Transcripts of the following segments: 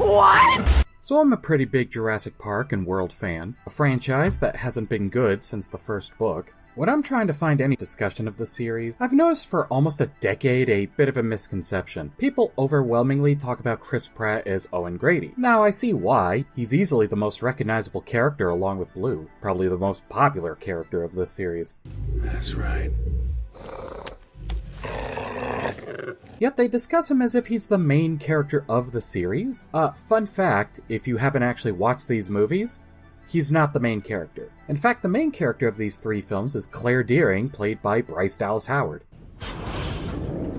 What? So I'm a pretty big Jurassic Park and World fan, a franchise that hasn't been good since the first book. When I'm trying to find any discussion of the series, I've noticed for almost a decade a bit of a misconception. People overwhelmingly talk about Chris Pratt as Owen Grady. Now I see why. He's easily the most recognizable character along with Blue, probably the most popular character of this series. That's right. Yet they discuss him as if he's the main character of the series. Fun fact, if you haven't actually watched these movies, he's not the main character. In fact, the main character of these three films is Claire Dearing, played by Bryce Dallas Howard.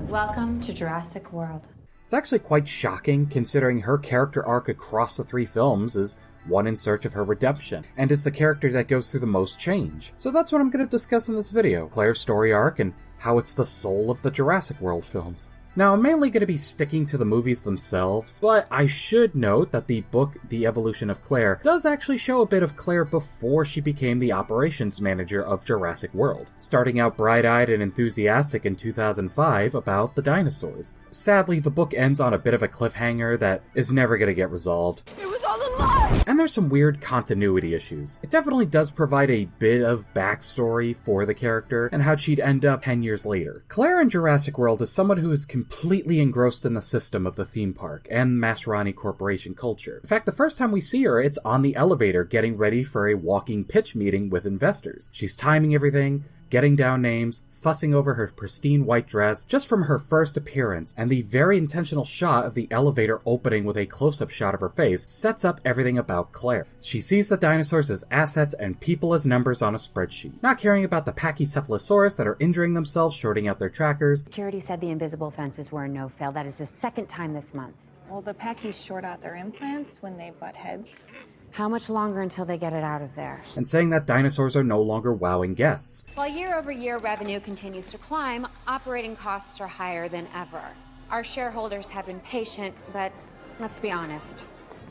Welcome to Jurassic World. It's actually quite shocking, considering her character arc across the three films is one in search of her redemption, and is the character that goes through the most change. So that's what I'm going to discuss in this video, Claire's story arc and how it's the soul of the Jurassic World films. Now, I'm mainly going to be sticking to the movies themselves, but I should note that the book, The Evolution of Claire, does actually show a bit of Claire before she became the operations manager of Jurassic World, starting out bright-eyed and enthusiastic in 2005 about the dinosaurs. Sadly, the book ends on a bit of a cliffhanger that is never going to get resolved. It was all a lie! And there's some weird continuity issues. It definitely does provide a bit of backstory for the character and how she'd end up 10 years later. Claire in Jurassic World is someone who is completely engrossed in the system of the theme park and Masrani Corporation culture. In fact, the first time we see her, it's on the elevator getting ready for a walking pitch meeting with investors. She's timing everything, getting down names, fussing over her pristine white dress just from her first appearance, and the very intentional shot of the elevator opening with a close-up shot of her face sets up everything about Claire. She sees the dinosaurs as assets and people as numbers on a spreadsheet, not caring about the Pachycephalosaurus that are injuring themselves, shorting out their trackers. Security said the invisible fences were a no-fail. That is the second time this month. Well, the Packies short out their implants when they butt heads. How much longer until they get it out of there? And saying that dinosaurs are no longer wowing guests. While year-over-year revenue continues to climb, operating costs are higher than ever. Our shareholders have been patient, but let's be honest,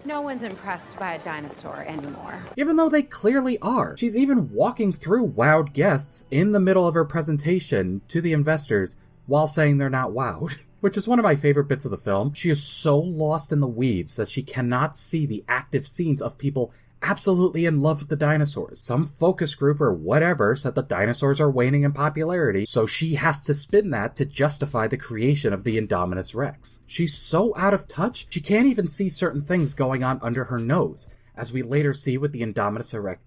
no one's impressed by a dinosaur anymore. Even though they clearly are. She's even walking through wowed guests in the middle of her presentation to the investors while saying they're not wowed. Which is one of my favorite bits of the film. She is so lost in the weeds that she cannot see the active scenes of people absolutely in love with the dinosaurs. Some focus group or whatever said the dinosaurs are waning in popularity, so she has to spin that to justify the creation of the Indominus Rex. She's so out of touch, she can't even see certain things going on under her nose, as we later see with the Indominus Erect.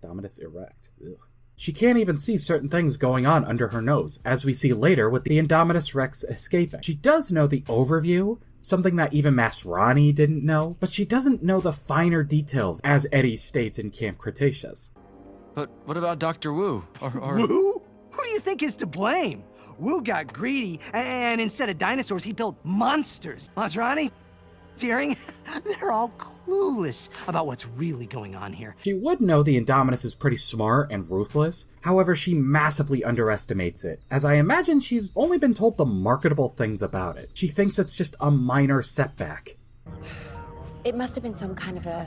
Ugh. She can't even see certain things going on under her nose, as we see later with the Indominus Rex escaping. She does know the overview, something that even Masrani didn't know, but she doesn't know the finer details, as Eddie states in Camp Cretaceous. But what about Dr. Wu? Wu? Who do you think is to blame? Wu got greedy, and instead of dinosaurs, he built monsters. Masrani? Dearing? They're all clueless about what's really going on here. She would know the Indominus is pretty smart and ruthless, however she massively underestimates it, as I imagine she's only been told the marketable things about it. She thinks it's just a minor setback. It must have been some kind of a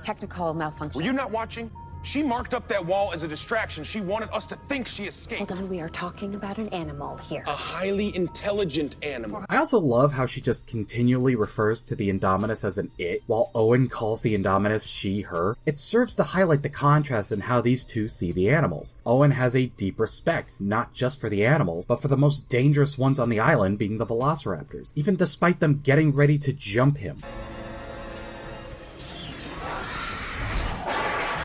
technical malfunction. Were you not watching? She marked up that wall as a distraction. She wanted us to think she escaped. Hold on, we are talking about an animal here. A highly intelligent animal. I also love how she just continually refers to the Indominus as an it, while Owen calls the Indominus she, her. It serves to highlight the contrast in how these two see the animals. Owen has a deep respect, not just for the animals, but for the most dangerous ones on the island being the velociraptors, even despite them getting ready to jump him.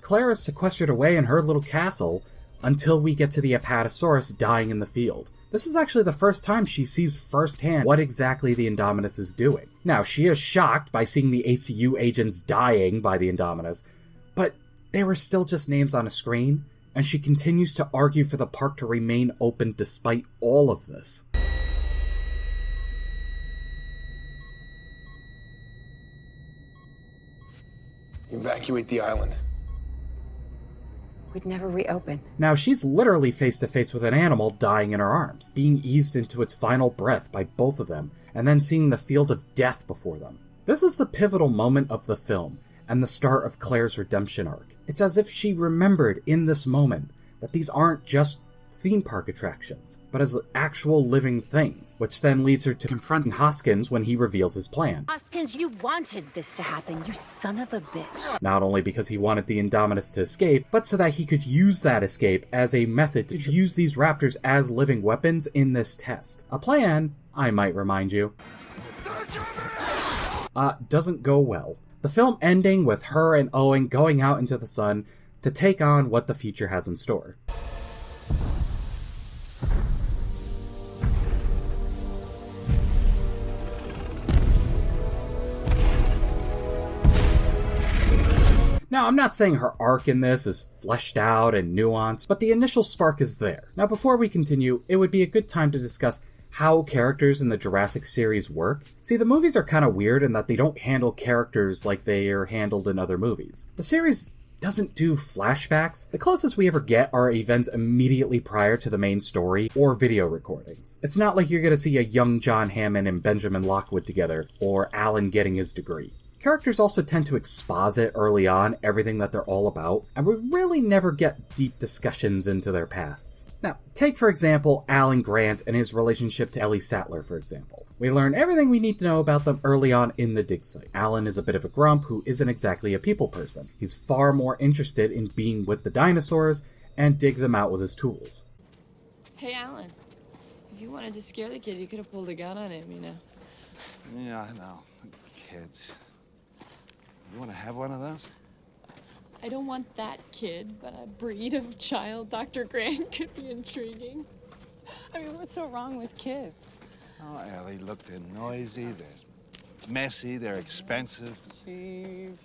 Claire is sequestered away in her little castle until we get to the Apatosaurus dying in the field. This is actually the first time she sees firsthand what exactly the Indominus is doing. Now, she is shocked by seeing the ACU agents dying by the Indominus, but they were still just names on a screen, and she continues to argue for the park to remain open despite all of this. Evacuate the island. We'd never reopen. Now, she's literally face to face with an animal dying in her arms, being eased into its final breath by both of them, and then seeing the field of death before them. This is the pivotal moment of the film, and the start of Claire's redemption arc. It's as if she remembered in this moment that these aren't just theme park attractions, but as actual living things, which then leads her to confronting Hoskins when he reveals his plan. Hoskins, you wanted this to happen, you son of a bitch. Not only because he wanted the Indominus to escape, but so that he could use that escape as a method to use these raptors as living weapons in this test. A plan, I might remind you, doesn't go well. The film ending with her and Owen going out into the sun to take on what the future has in store. Now, I'm not saying her arc in this is fleshed out and nuanced, but the initial spark is there. Now, before we continue, it would be a good time to discuss how characters in the Jurassic series work. See, the movies are kind of weird in that they don't handle characters like they are handled in other movies. The series doesn't do flashbacks. The closest we ever get are events immediately prior to the main story or video recordings. It's not like you're going to see a young John Hammond and Benjamin Lockwood together, or Alan getting his degree. Characters also tend to exposit early on everything that they're all about, and we really never get deep discussions into their pasts. Now, take for example Alan Grant and his relationship to Ellie Sattler, for example. We learn everything we need to know about them early on in the dig site. Alan is a bit of a grump who isn't exactly a people person. He's far more interested in being with the dinosaurs and dig them out with his tools. Hey, Alan, if you wanted to scare the kid, you could have pulled a gun on him, you know. Yeah, I know. Kids. You want to have one of those? I don't want that kid, but a breed of child Dr. Grant could be intriguing. I mean, what's so wrong with kids? Oh, Ellie, look, they're noisy, they're messy, they're expensive. Cheap.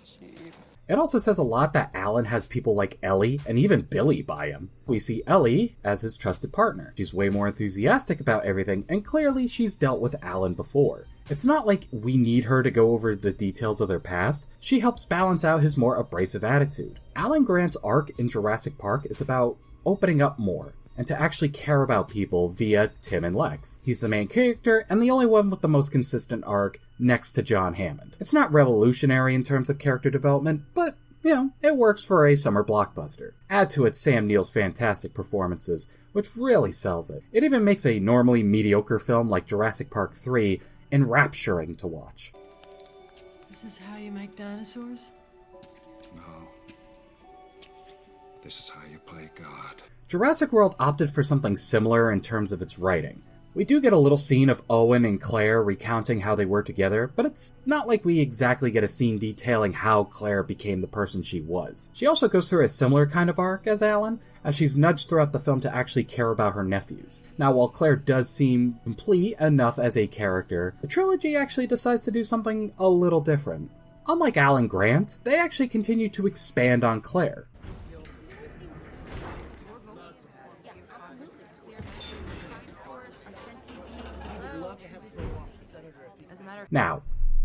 It also says a lot that Alan has people like Ellie and even Billy by him. We see Ellie as his trusted partner. She's way more enthusiastic about everything, and clearly she's dealt with Alan before. It's not like we need her to go over the details of their past. She helps balance out his more abrasive attitude. Alan Grant's arc in Jurassic Park is about opening up more, and to actually care about people via Tim and Lex. He's the main character, and the only one with the most consistent arc next to John Hammond. It's not revolutionary in terms of character development, but, you know, it works for a summer blockbuster. Add to it Sam Neill's fantastic performances, which really sells it. It even makes a normally mediocre film like Jurassic Park 3 enrapturing to watch. This is how you make dinosaurs? No. This is how you play God. Jurassic World opted for something similar in terms of its writing. We do get a little scene of Owen and Claire recounting how they were together, but it's not like we exactly get a scene detailing how Claire became the person she was. She also goes through a similar kind of arc as Alan, as she's nudged throughout the film to actually care about her nephews. Now, while Claire does seem complete enough as a character, the trilogy actually decides to do something a little different. Unlike Alan Grant, they actually continue to expand on Claire. Now,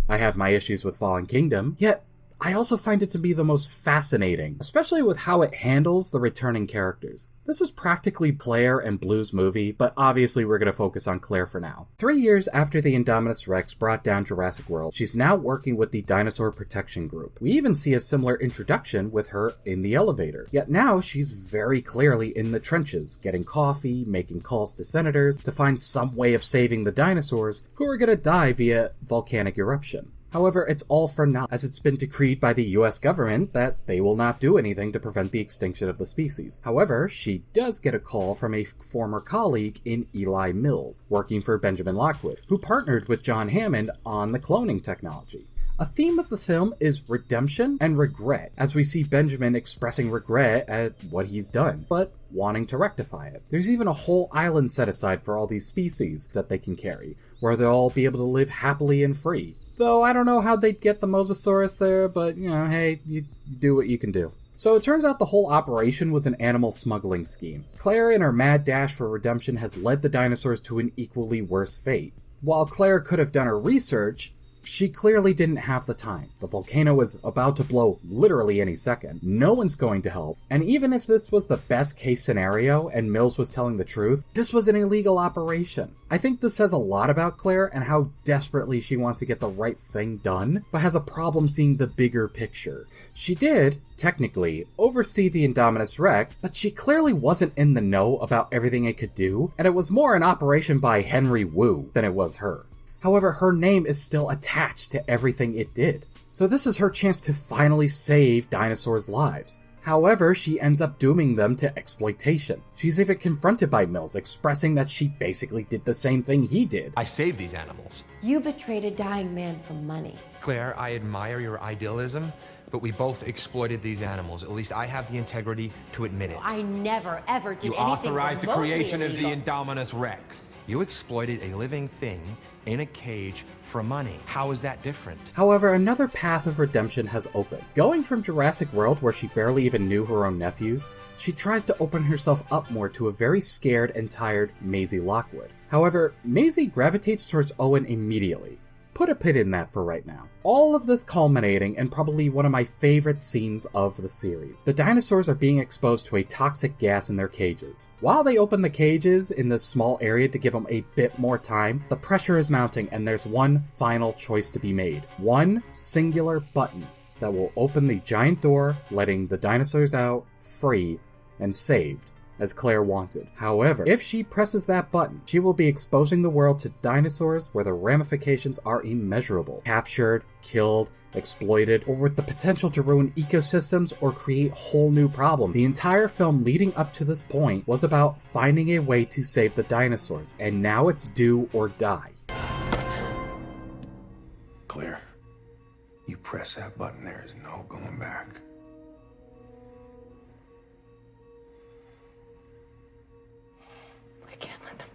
I have my issues with Fallen Kingdom, yet I also find it to be the most fascinating, especially with how it handles the returning characters. This is practically Claire and Blue's movie, but obviously we're going to focus on Claire for now. 3 years after the Indominus Rex brought down Jurassic World, she's now working with the Dinosaur Protection Group. We even see a similar introduction with her in the elevator. Yet now she's very clearly in the trenches, getting coffee, making calls to senators to find some way of saving the dinosaurs who are going to die via volcanic eruption. However, it's all for naught, as it's been decreed by the US government that they will not do anything to prevent the extinction of the species. However, she does get a call from a former colleague in Eli Mills, working for Benjamin Lockwood, who partnered with John Hammond on the cloning technology. A theme of the film is redemption and regret, as we see Benjamin expressing regret at what he's done, but wanting to rectify it. There's even a whole island set aside for all these species that they can carry, where they'll all be able to live happily and free. Though I don't know how they'd get the Mosasaurus there, but, you know, hey, you do what you can do. So it turns out the whole operation was an animal smuggling scheme. Claire, in her mad dash for redemption, has led the dinosaurs to an equally worse fate. While Claire could have done her research, She clearly didn't have the time. The volcano is about to blow literally any second. No one's going to help. And even if this was the best case scenario and Mills was telling the truth, this was an illegal operation. I think this says a lot about Claire and how desperately she wants to get the right thing done, but has a problem seeing the bigger picture. She did, technically, oversee the Indominus Rex, but she clearly wasn't in the know about everything it could do, and it was more an operation by Henry Wu than it was her. However, her name is still attached to everything it did. So this is her chance to finally save dinosaurs' lives. However, she ends up dooming them to exploitation. She's even confronted by Mills, expressing that she basically did the same thing he did. I saved these animals. You betrayed a dying man for money. Claire, I admire your idealism, but we both exploited these animals. At least I have the integrity to admit it. I never, ever did You anything authorized the remotely creation illegal. of the Indominus Rex. You exploited a living thing in a cage for money. How is that different? However, another path of redemption has opened. Going from Jurassic World, where she barely even knew her own nephews, she tries to open herself up more to a very scared and tired Maisie Lockwood. However, Maisie gravitates towards Owen immediately. Put a pin in that for right now. All of this culminating in probably one of my favorite scenes of the series. The dinosaurs are being exposed to a toxic gas in their cages. While they open the cages in this small area to give them a bit more time, the pressure is mounting and there's one final choice to be made. One singular button that will open the giant door, letting the dinosaurs out, free, and saved, as Claire wanted. However, if she presses that button, she will be exposing the world to dinosaurs where the ramifications are immeasurable. Captured, killed, exploited, or with the potential to ruin ecosystems or create whole new problems. The entire film leading up to this point was about finding a way to save the dinosaurs, and now it's do or die. Claire, you press that button, there is no going back. I can't let them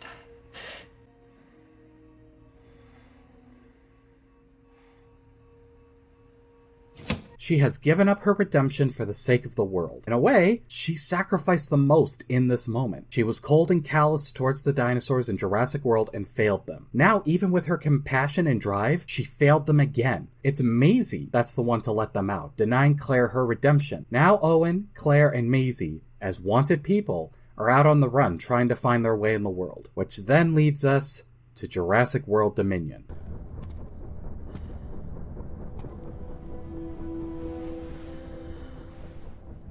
die. She has given up her redemption for the sake of the world. In a way, she sacrificed the most in this moment. She was cold and callous towards the dinosaurs in Jurassic World and failed them. Now, even with her compassion and drive, she failed them again. It's Maisie that's the one to let them out, denying Claire her redemption. Now Owen, Claire, and Maisie, as wanted people, are out on the run trying to find their way in the world, which then leads us to Jurassic World Dominion.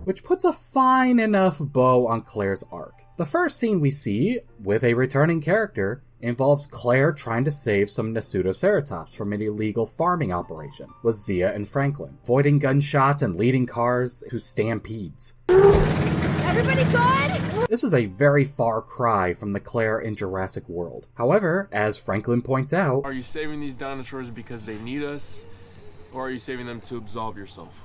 Which puts a fine enough bow on Claire's arc. The first scene we see, with a returning character, involves Claire trying to save some Nasutoceratops from an illegal farming operation with Zia and Franklin, avoiding gunshots and leading cars to stampedes. Everybody good? This is a very far cry from the Claire in Jurassic World. However, as Franklin points out, are you saving these dinosaurs because they need us, or are you saving them to absolve yourself?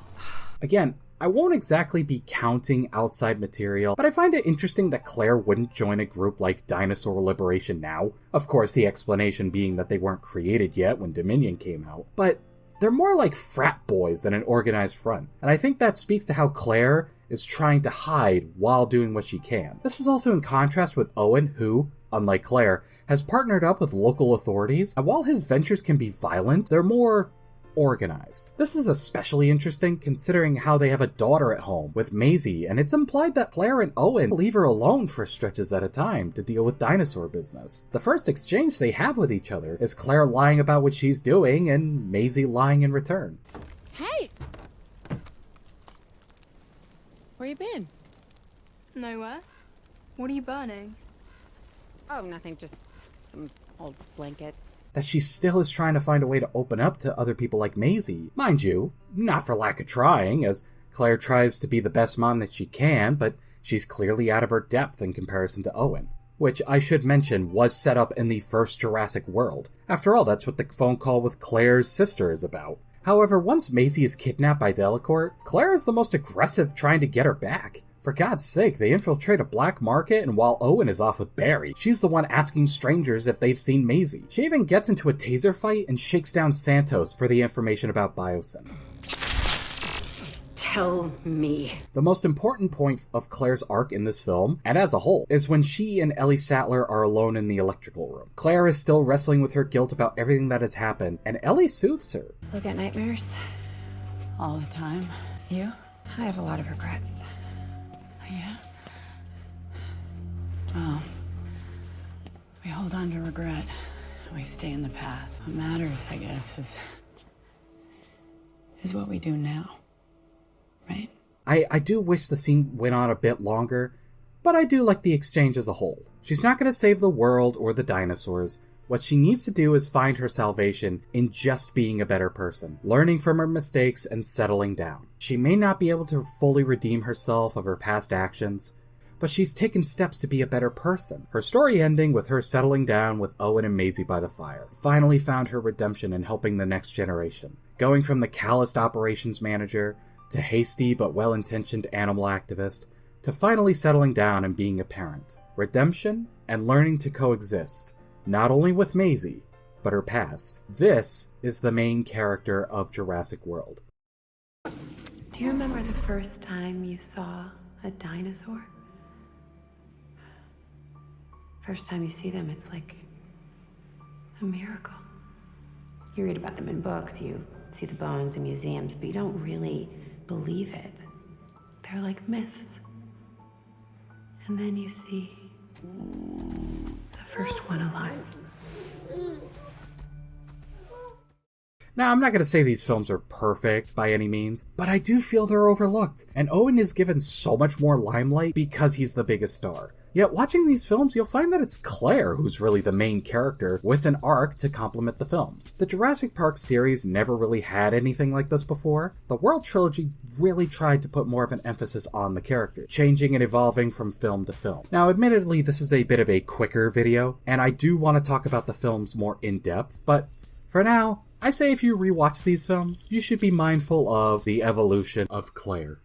Again, I won't exactly be counting outside material, but I find it interesting that Claire wouldn't join a group like Dinosaur Liberation Now. Of course, the explanation being that they weren't created yet when Dominion came out. But they're more like frat boys than an organized front, and I think that speaks to how Claire is trying to hide while doing what she can. This is also in contrast with Owen, who, unlike Claire, has partnered up with local authorities, and while his ventures can be violent, they're more organized. This is especially interesting considering how they have a daughter at home with Maisie, and it's implied that Claire and Owen leave her alone for stretches at a time to deal with dinosaur business. The first exchange they have with each other is Claire lying about what she's doing and Maisie lying in return. Hey! Where you been? Nowhere. What are you burning? Oh, nothing, just some old blankets. That she still is trying to find a way to open up to other people like Maisie. Mind you, not for lack of trying, as Claire tries to be the best mom that she can, but she's clearly out of her depth in comparison to Owen. Which, I should mention, was set up in the first Jurassic World. After all, that's what the phone call with Claire's sister is about. However, once Maisie is kidnapped by Delacourt, Claire is the most aggressive trying to get her back. For God's sake, they infiltrate a black market, and while Owen is off with Barry, she's the one asking strangers if they've seen Maisie. She even gets into a taser fight and shakes down Santos for the information about Biosyn. Tell me. The most important point of Claire's arc in this film, and as a whole, is when she and Ellie Sattler are alone in the electrical room. Claire is still wrestling with her guilt about everything that has happened, and Ellie soothes her. Still get nightmares? All the time. You? I have a lot of regrets. Yeah? Well, we hold on to regret. We stay in the past. What matters, I guess, is what we do now. Right? I do wish the scene went on a bit longer, but I do like the exchange as a whole. She's not going to save the world or the dinosaurs. What she needs to do is find her salvation in just being a better person, learning from her mistakes and settling down. She may not be able to fully redeem herself of her past actions, but she's taken steps to be a better person. Her story ending with her settling down with Owen and Maisie by the fire finally found her redemption in helping the next generation. Going from the calloused operations manager to hasty but well-intentioned animal activist, to finally settling down and being a parent. Redemption and learning to coexist, not only with Maisie, but her past. This is the main character of Jurassic World. Do you remember the first time you saw a dinosaur? First time you see them, it's like a miracle. You read about them in books, you see the bones in museums, but you don't really believe it. They're like myths. And then you see the first one alive. Now, I'm not going to say these films are perfect by any means, but I do feel they're overlooked, and Owen is given so much more limelight because he's the biggest star. Yet watching these films, you'll find that it's Claire who's really the main character with an arc to complement the films. The Jurassic Park series never really had anything like this before. The World trilogy really tried to put more of an emphasis on the character, changing and evolving from film to film. Now, admittedly, this is a bit of a quicker video, and I do want to talk about the films more in depth, but for now, I say if you rewatch these films, you should be mindful of the evolution of Claire.